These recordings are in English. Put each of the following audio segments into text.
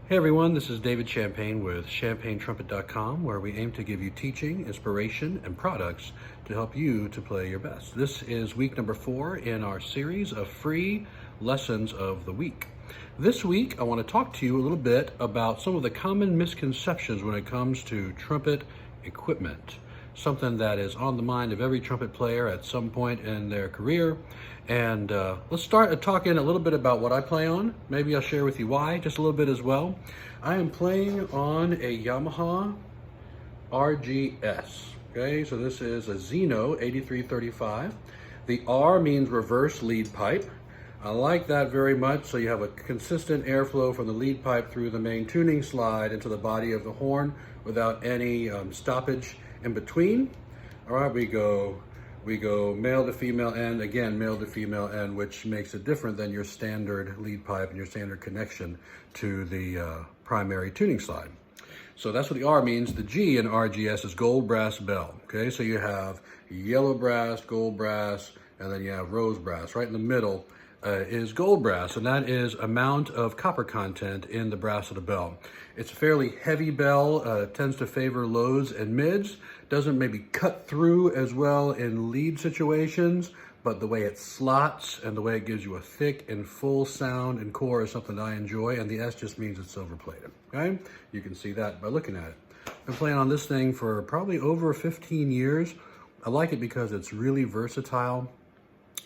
Hey everyone, this is David Champagne with ChampagneTrumpet.com, where we aim to give you teaching, inspiration, and products to help you to play your best. This is week number 4 in our series of free lessons of the week. This week, I want to talk to you a little bit about some of the common misconceptions when it comes to trumpet equipment. Something that is on the mind of every trumpet player at some point in their career. And let's start talking a little bit about what I play on. Maybe I'll share with you why, just a little bit as well. I am playing on a Yamaha RGS. Okay, so this is a Xeno 8335. The R means reverse lead pipe. I like that very much, so you have a consistent airflow from the lead pipe through the main tuning slide into the body of the horn without any stoppage in between. All right, we go male to female end, again, male to female end, which makes it different than your standard lead pipe and your standard connection to the primary tuning slide. So that's what the R means. The G in RGS is gold brass bell. Okay, so you have yellow brass, gold brass, and then you have rose brass. Right in the middle is gold brass, and that is amount of copper content in the brass of the bell. It's a fairly heavy bell, tends to favor lows and mids, doesn't maybe cut through as well in lead situations, but the way it slots and the way it gives you a thick and full sound and core is something that I enjoy, and the S just means it's silver plated, okay? You can see that by looking at it. I've been playing on this thing for probably over 15 years. I like it because it's really versatile.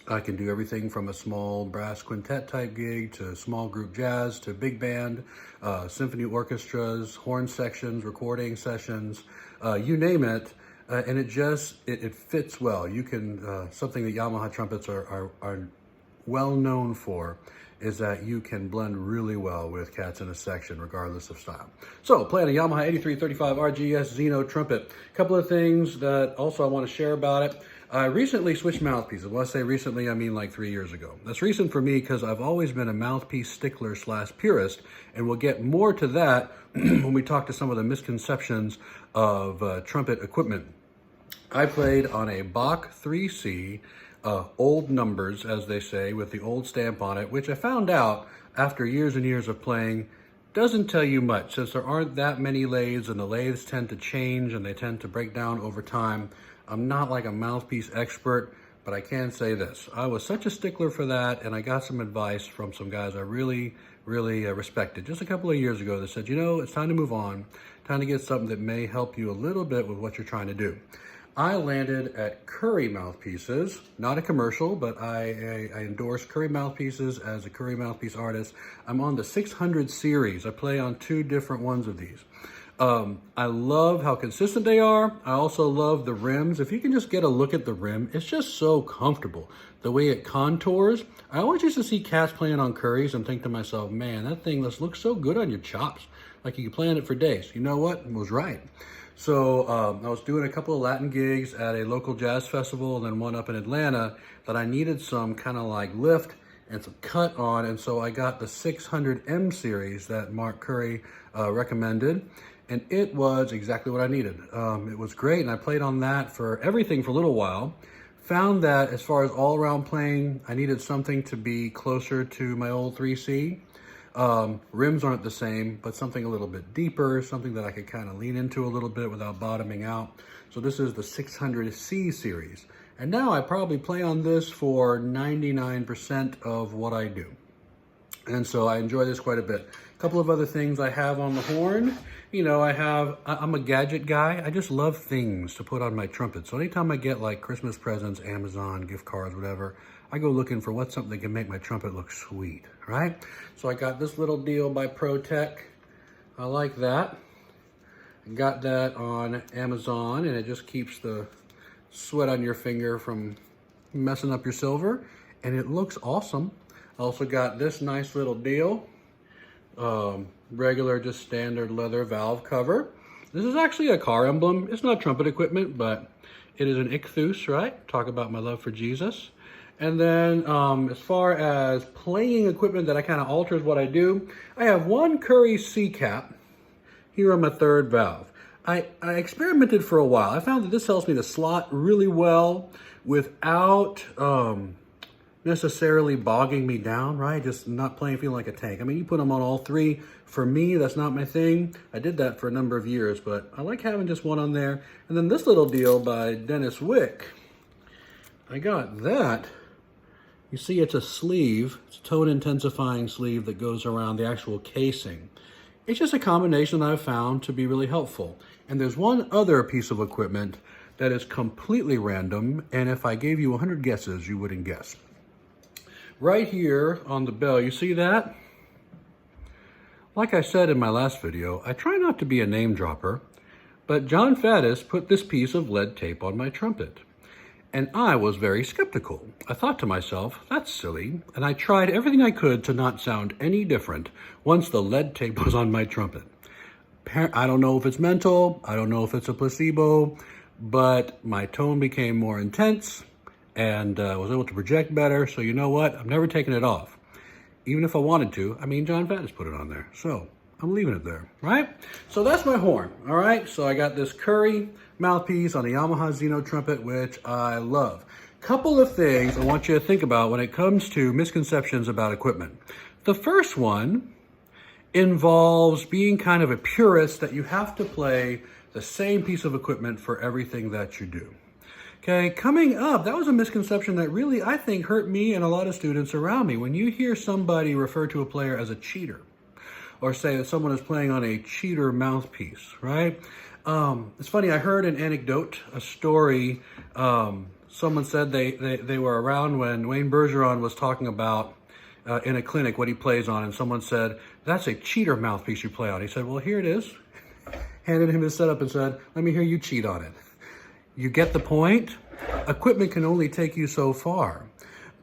I can do everything from a small brass quintet type gig to small group jazz to big band, symphony orchestras, horn sections, recording sessions, you name it. And it fits well. You can, something that Yamaha trumpets are well known for is that you can blend really well with cats in a section, regardless of style. So, playing a Yamaha 8335 RGS Xeno trumpet. A couple of things that also I want to share about it. I recently switched mouthpieces. When I say recently, I mean like 3 years ago. That's recent for me because I've always been a mouthpiece stickler / purist, and we'll get more to that when we talk to some of the misconceptions of trumpet equipment. I played on a Bach 3C, old numbers, as they say, with the old stamp on it, which I found out after years and years of playing doesn't tell you much, since there aren't that many lathes and the lathes tend to change and they tend to break down over time. I'm not like a mouthpiece expert, but I can say this. I was such a stickler for that, and I got some advice from some guys I really respected just a couple of years ago that said, you know, it's time to move on, time to get something that may help you a little bit with what you're trying to do. I landed at Curry Mouthpieces, not a commercial, but I endorse Curry Mouthpieces as a Curry Mouthpiece artist. I'm on the 600 series. I play on 2 different ones of these. I love how consistent they are. I also love the rims. If you can just get a look at the rim, it's just so comfortable. The way it contours. I always used to see cats playing on Currys and think to myself, man, that thing looks so good on your chops. Like you could play on it for days. You know what? I was right. So I was doing a couple of Latin gigs at a local jazz festival and then one up in Atlanta that I needed some kind of like lift and some cut on. And so I got the 600M series that Mark Curry recommended. And it was exactly what I needed. It was great, and I played on that for everything for a little while. Found that as far as all-around playing, I needed something to be closer to my old 3C. Rims aren't the same, but something a little bit deeper, something that I could kind of lean into a little bit without bottoming out. So this is the 600C series. And now I probably play on this for 99% of what I do. And so I enjoy this quite a bit. A couple of other things I have on the horn. You know, I'm a gadget guy. I just love things to put on my trumpet. So anytime I get like Christmas presents, Amazon, gift cards, whatever, I go looking for what's something that can make my trumpet look sweet, right? So I got this little deal by ProTech. I like that. I got that on Amazon, and it just keeps the sweat on your finger from messing up your silver, and it looks awesome. I also got this nice little deal. Regular, just standard leather valve cover. This is actually a car emblem. It's not trumpet equipment, but it is an ichthus, right? Talk about my love for Jesus. And then as far as playing equipment that I kind of alters what I do, I have one Curry C cap here on my 3rd valve. I experimented for a while. I found that this helps me to slot really well without necessarily bogging me down, right? Just not playing, feeling like a tank. I mean, you put them on all three. For me, that's not my thing. I did that for a number of years, but I like having just one on there. And then this little deal by Dennis Wick, I got that. You see, it's a sleeve. It's a tone intensifying sleeve that goes around the actual casing. It's just a combination that I've found to be really helpful. And there's one other piece of equipment that is completely random, and if I gave you 100 guesses, you wouldn't guess. Right here on the bell, you see that? Like I said in my last video, I try not to be a name dropper, but John Faddis put this piece of lead tape on my trumpet. And I was very skeptical. I thought to myself, that's silly, and I tried everything I could to not sound any different once the lead tape was on my trumpet. I don't know if it's mental, I don't know if it's a placebo, but my tone became more intense and was able to project better. So you know what? I'm never taking it off. Even if I wanted to. I mean, John Faddis put it on there. So I'm leaving it there, right? So that's my horn, all right? So I got this Curry mouthpiece on the Yamaha Xeno trumpet, which I love. Couple of things I want you to think about when it comes to misconceptions about equipment. The first one involves being kind of a purist that you have to play the same piece of equipment for everything that you do. Okay, coming up, that was a misconception that really, I think, hurt me and a lot of students around me. When you hear somebody refer to a player as a cheater, or say that someone is playing on a cheater mouthpiece, right? It's funny, I heard an anecdote, a story. Someone said they were around when Wayne Bergeron was talking about in a clinic what he plays on, and someone said, that's a cheater mouthpiece you play on. He said, well, here it is. Handed him his setup and said, let me hear you cheat on it. You get the point? Equipment can only take you so far,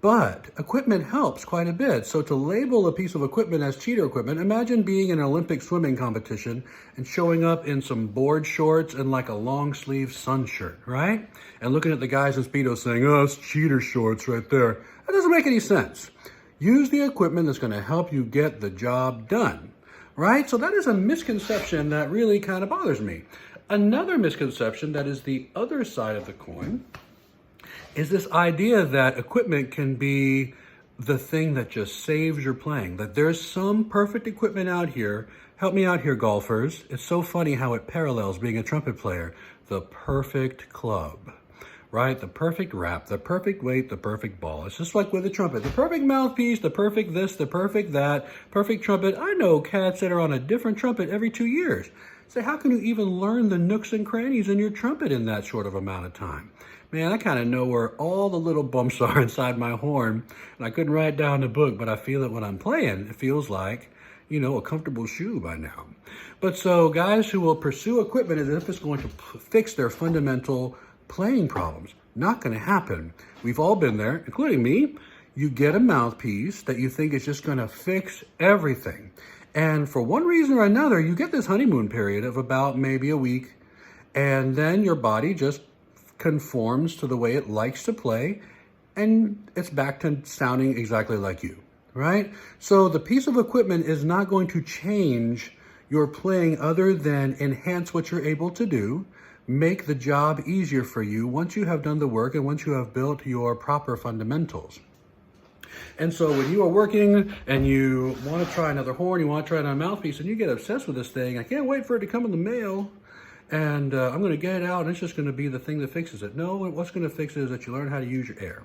but equipment helps quite a bit. So to label a piece of equipment as cheater equipment, imagine being in an Olympic swimming competition and showing up in some board shorts and like a long sleeve sun shirt, right? And looking at the guys in Speedo saying, oh, it's cheater shorts right there. That doesn't make any sense. Use the equipment that's going to help you get the job done, right? So that is a misconception that really kind of bothers me. Another misconception that is the other side of the coin is this idea that equipment can be the thing that just saves your playing, that there's some perfect equipment out here. Help me out here, golfers. It's so funny how it parallels being a trumpet player. The perfect club, right? The perfect wrap, the perfect weight, the perfect ball. It's just like with the trumpet. The perfect mouthpiece, the perfect this, the perfect that, perfect trumpet. I know cats that are on a different trumpet every 2 years. Say, how can you even learn the nooks and crannies in your trumpet in that short of amount of time? Man, I kind of know where all the little bumps are inside my horn, and I couldn't write down the book, but I feel it when I'm playing. It feels like, you know, a comfortable shoe by now. But so guys who will pursue equipment as if it's going to fix their fundamental playing problems, not going to happen. We've all been there, including me. You get a mouthpiece that you think is just going to fix everything. And for one reason or another, you get this honeymoon period of about maybe a week, and then your body just conforms to the way it likes to play, and it's back to sounding exactly like you, right? So the piece of equipment is not going to change your playing other than enhance what you're able to do, make the job easier for you once you have done the work and once you have built your proper fundamentals. And so when you are working and you want to try another horn, you want to try another mouthpiece, and you get obsessed with this thing, I can't wait for it to come in the mail, and I'm going to get it out, and it's just going to be the thing that fixes it. No, what's going to fix it is that you learn how to use your air.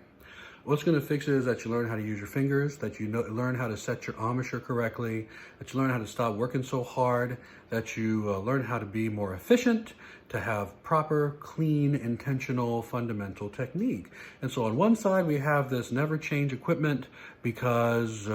What's going to fix it is that you learn how to use your fingers, that you learn how to set your embouchure correctly, that you learn how to stop working so hard, that you learn how to be more efficient, to have proper, clean, intentional, fundamental technique. And so on one side, we have this never change equipment because,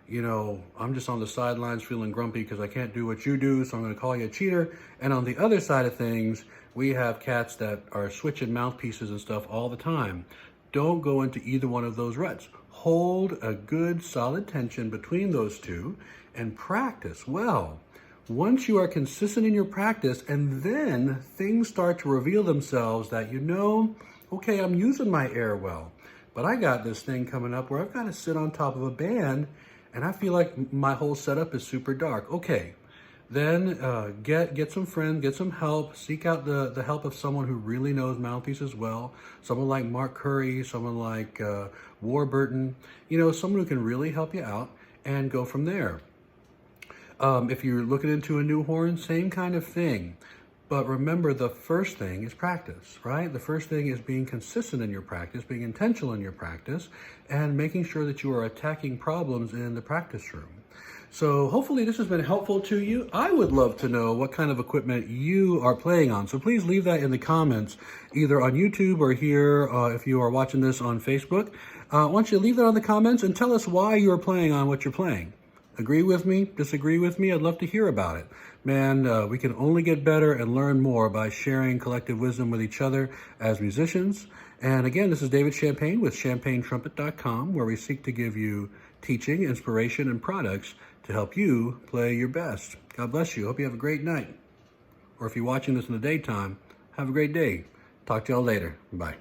you know, I'm just on the sidelines feeling grumpy because I can't do what you do, so I'm going to call you a cheater. And on the other side of things, we have cats that are switching mouthpieces and stuff all the time. Don't go into either one of those ruts. Hold a good solid tension between those two and practice well. Once you are consistent in your practice and then things start to reveal themselves that you know, okay, I'm using my air well, but I got this thing coming up where I've got to sit on top of a band and I feel like my whole setup is super dark. Okay, then get some friends, get some help, seek out the help of someone who really knows mouthpieces well, someone like Mark Curry, someone like Warburton, someone who can really help you out, and go from there. If you're looking into a new horn, same kind of thing. But remember, the first thing is practice, right? The first thing is being consistent in your practice, being intentional in your practice, and making sure that you are attacking problems in the practice room. So hopefully this has been helpful to you. I would love to know what kind of equipment you are playing on. So please leave that in the comments, either on YouTube or here if you are watching this on Facebook. I want you to leave that on the comments and tell us why you're playing on what you're playing. Agree with me? Disagree with me? I'd love to hear about it. Man, we can only get better and learn more by sharing collective wisdom with each other as musicians. And again, this is David Champagne with ChampagneTrumpet.com, where we seek to give you teaching, inspiration, and products to help you play your best. God bless you. Hope you have a great night. Or if you're watching this in the daytime, have a great day. Talk to y'all later. Bye.